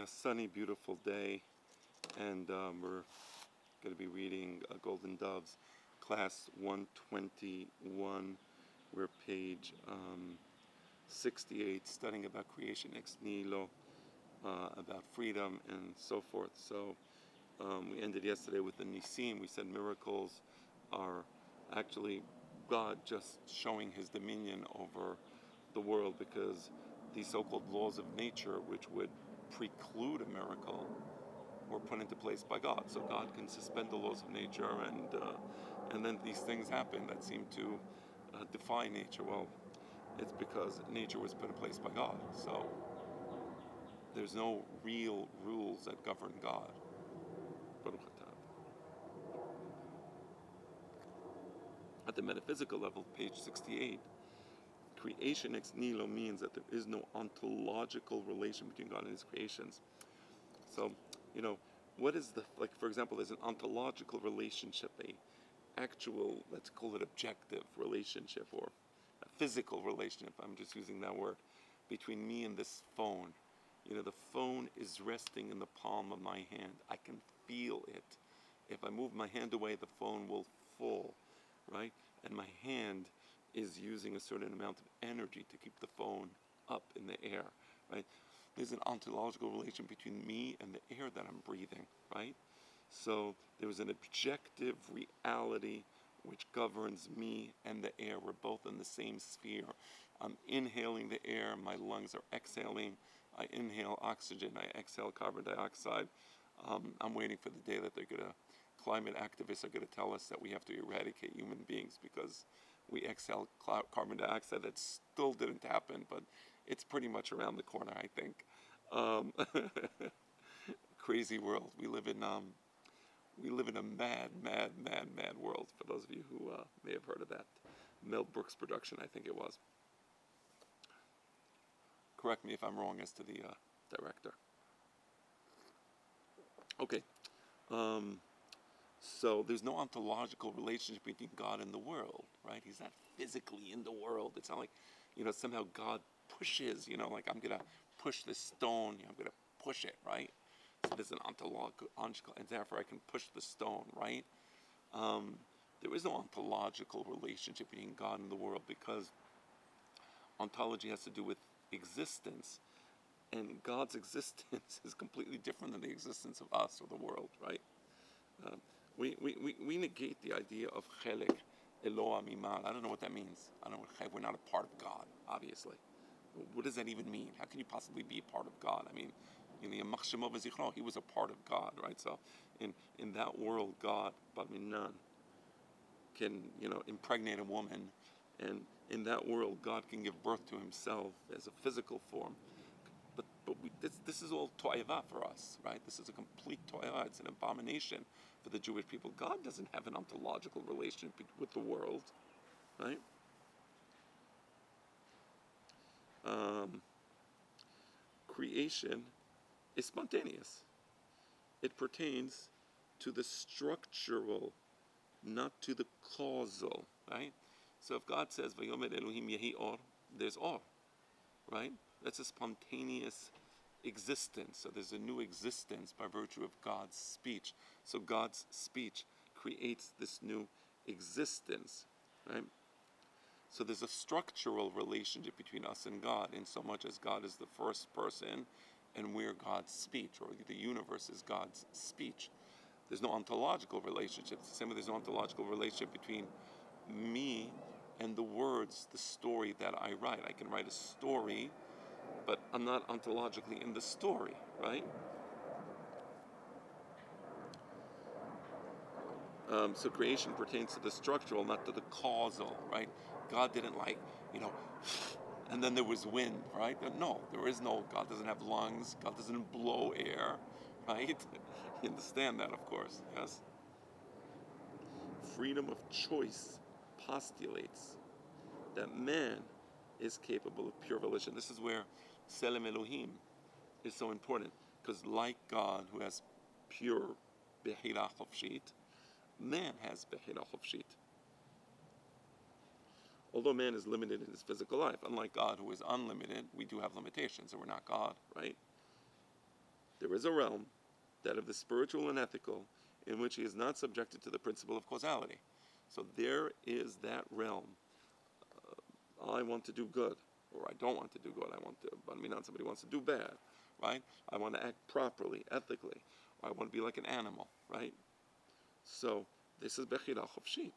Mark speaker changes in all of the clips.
Speaker 1: a sunny, beautiful day, and we're going to be reading Golden Doves, class 121. We're page 68, studying about creation ex nihilo, about freedom and so forth. So we ended yesterday with the Nisim. We said miracles are actually God just showing his dominion over the world, because these so-called laws of nature, which would preclude a miracle, were put into place by God. So God can suspend the laws of nature, and then these things happen that seem to defy nature. Well, it's because nature was put in place by God. So there's no real rules that govern God. At the metaphysical level, page 68, creation ex nihilo means that there is no ontological relation between God and his creations. So, what is for example, there's an ontological relationship, a actual, let's call it objective relationship, or a physical relationship, I'm just using that word, between me and this phone. The phone is resting in the palm of my hand. I can feel it. If I move my hand away, the phone will fall, right? And my hand is using a certain amount of energy to keep the phone up in the air, right? There's an ontological relation between me and the air that I'm breathing, right? So there's an objective reality which governs me and the air. We're both in the same sphere. I'm inhaling the air, my lungs are exhaling. I inhale oxygen, I exhale carbon dioxide. I'm waiting for the day that climate activists are going to tell us that we have to eradicate human beings because we exhale carbon dioxide. That still didn't happen, but it's pretty much around the corner, I think. Crazy world. We live in a mad world. For those of you who may have heard of that Mel Brooks production, I think it was. Correct me if I'm wrong as to the director. Okay. So there's no ontological relationship between God and the world, right? He's not physically in the world. It's not like, somehow God pushes, like I'm going to push this stone, I'm going to push it, right? So there's an ontological, and therefore I can push the stone, right? There is no ontological relationship between God and the world, because ontology has to do with existence, and God's existence is completely different than the existence of us or the world, right? We negate the idea of chelek Eloah mimal. I don't know what that means. I don't know. We're not a part of God, obviously. What does that even mean? How can you possibly be a part of God? I mean, he was a part of God, right? So in that world, God, Balminan, can impregnate a woman, and in that world, God can give birth to himself as a physical form. But this is all to'eva for us, right? This is a complete to'eva. It's an abomination for the Jewish people. God doesn't have an ontological relationship with the world, right? Creation is spontaneous. It pertains to the structural, not to the causal, right? So if God says, "Vayomer Elohim yehi or," there's or, right? That's a spontaneous existence. So there's a new existence by virtue of God's speech. So God's speech creates this new existence, right? So there's a structural relationship between us and God, in so much as God is the first person and we're God's speech, or the universe is God's speech. There's no ontological relationship. It's the same way there's no ontological relationship between me and the words, the story that I write. I can write a story, but I'm not ontologically in the story, right? So creation pertains to the structural, not to the causal, right? God didn't and then there was wind, right? No, there is no, God doesn't have lungs, God doesn't blow air, right? You understand that, of course, yes? Freedom of choice postulates that man is capable of pure volition. This is where Selem Elohim is so important, because like God, who has pure Behira Chofshit, man has Behira Chofshit. Although man is limited in his physical life, unlike God, who is unlimited, we do have limitations, so we're not God, right? There is a realm, that of the spiritual and ethical, in which he is not subjected to the principle of causality. So there is that realm. I want to do good, or I don't want to do good. Somebody wants to do bad, right? I want to act properly, ethically, or I want to be like an animal, right? So this is Bechira Chofshit.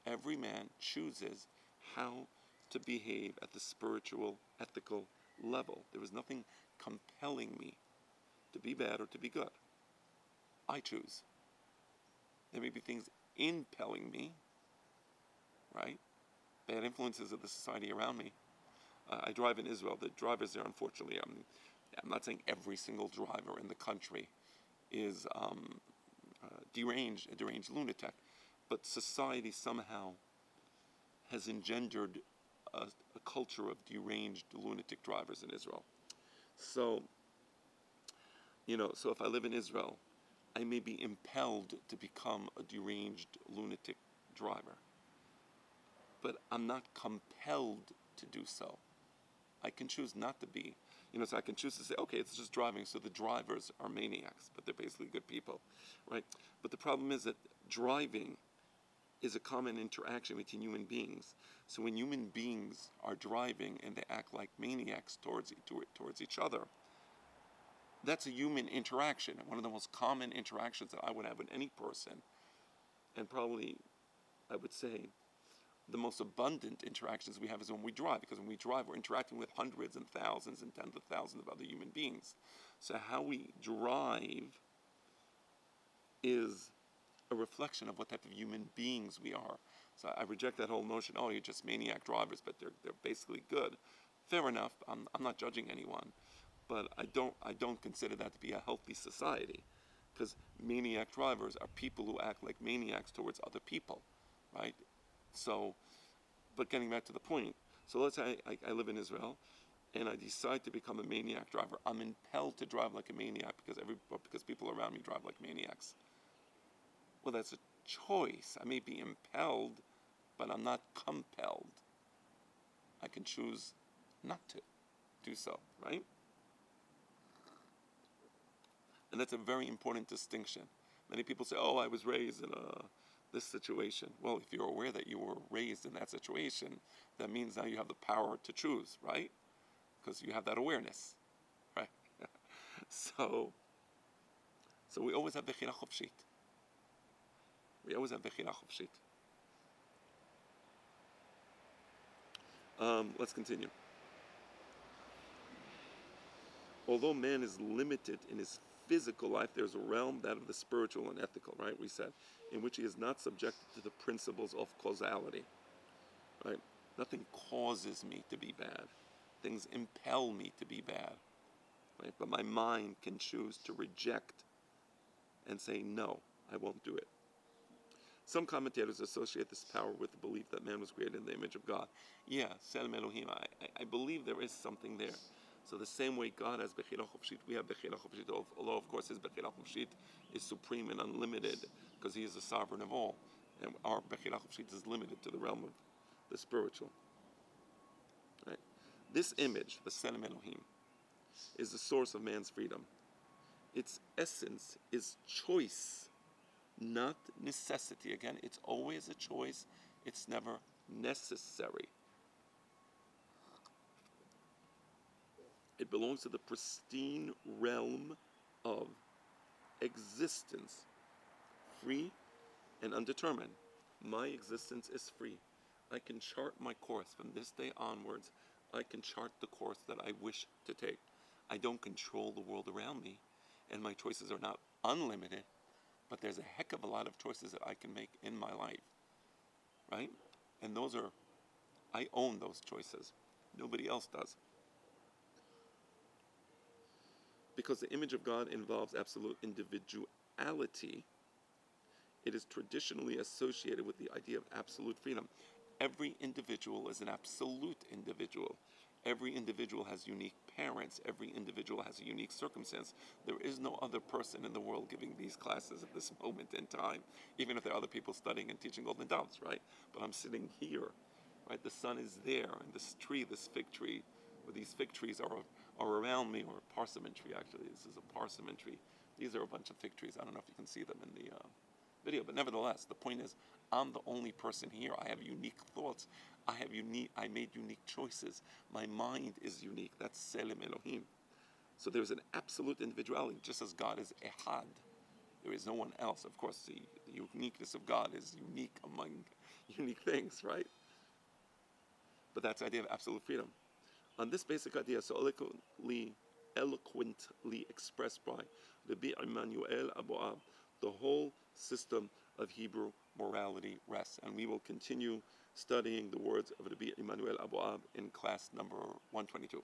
Speaker 1: Every man chooses how to behave at the spiritual, ethical level. There is nothing compelling me to be bad or to be good. I choose. There may be things impelling me, right? Bad influences of the society around me. I drive in Israel. The drivers there, unfortunately, I'm not saying every single driver in the country is a deranged lunatic, but society somehow has engendered a culture of deranged lunatic drivers in Israel. So, so if I live in Israel, I may be impelled to become a deranged lunatic driver, but I'm not compelled to do so. I can choose not to be. So I can choose to say, okay, it's just driving, so the drivers are maniacs, but they're basically good people, right? But the problem is that driving is a common interaction between human beings. So when human beings are driving and they act like maniacs towards each other, that's a human interaction, one of the most common interactions that I would have with any person, and probably, I would say, the most abundant interactions we have is when we drive, because when we drive, we're interacting with hundreds and thousands and tens of thousands of other human beings. So how we drive is a reflection of what type of human beings we are. So I reject that whole notion, oh, you're just maniac drivers, but they're basically good. Fair enough, I'm not judging anyone, but I don't consider that to be a healthy society, because maniac drivers are people who act like maniacs towards other people, right? So, but getting back to the point, so let's say I live in Israel, and I decide to become a maniac driver. I'm impelled to drive like a maniac because people around me drive like maniacs. Well, that's a choice. I may be impelled, but I'm not compelled. I can choose not to do so, right? And that's a very important distinction. Many people say, oh, I was raised in this situation. Well, if you're aware that you were raised in that situation, that means now you have the power to choose, right? Because you have that awareness, right? So we always have Bechira Chofshit. We always have Bechira Chofshit. Let's continue. Although man is limited in his physical life, there's a realm, that of the spiritual and ethical, right? We said, in which he is not subjected to the principles of causality, right? Nothing causes me to be bad. Things impel me to be bad, right? But my mind can choose to reject and say, no, I won't do it. Some commentators associate this power with the belief that man was created in the image of God. Yeah, Selem Elohim, I believe there is something there. So the same way God has Bechira Chofshit, we have Bechira Chofshit, although of course his Bechira Chofshit is supreme and unlimited because he is the sovereign of all. And our Bechira Chofshit is limited to the realm of the spiritual. Right? This image, the Selem Elohim, is the source of man's freedom. Its essence is choice, not necessity. Again, it's always a choice. It's never necessary. It belongs to the pristine realm of existence, free and undetermined. My existence is free. I can chart my course from this day onwards. I can chart the course that I wish to take. I don't control the world around me, and my choices are not unlimited, but there's a heck of a lot of choices that I can make in my life, right? And I own those choices. Nobody else does. Because the image of God involves absolute individuality, it is traditionally associated with the idea of absolute freedom. Every individual is an absolute individual. Every individual has unique parents. Every individual has a unique circumstance. There is no other person in the world giving these classes at this moment in time, even if there are other people studying and teaching Golden Doves, right? But I'm sitting here, right? The sun is there, and this tree, this fig tree, or these fig trees are are around me, or parsimentry actually. This is a parsimentry. These are a bunch of fig trees. I don't know if you can see them in the video, but nevertheless, the point is, I'm the only person here. I have unique thoughts. I made unique choices. My mind is unique. That's Selim Elohim. So there's an absolute individuality, just as God is Ehad. There is no one else. Of course, the uniqueness of God is unique among unique things, right? But that's the idea of absolute freedom. On this basic idea, so eloquently expressed by Rabbi Emmanuel Aboab, the whole system of Hebrew morality rests. And we will continue studying the words of Rabbi Emmanuel Aboab in class number 122.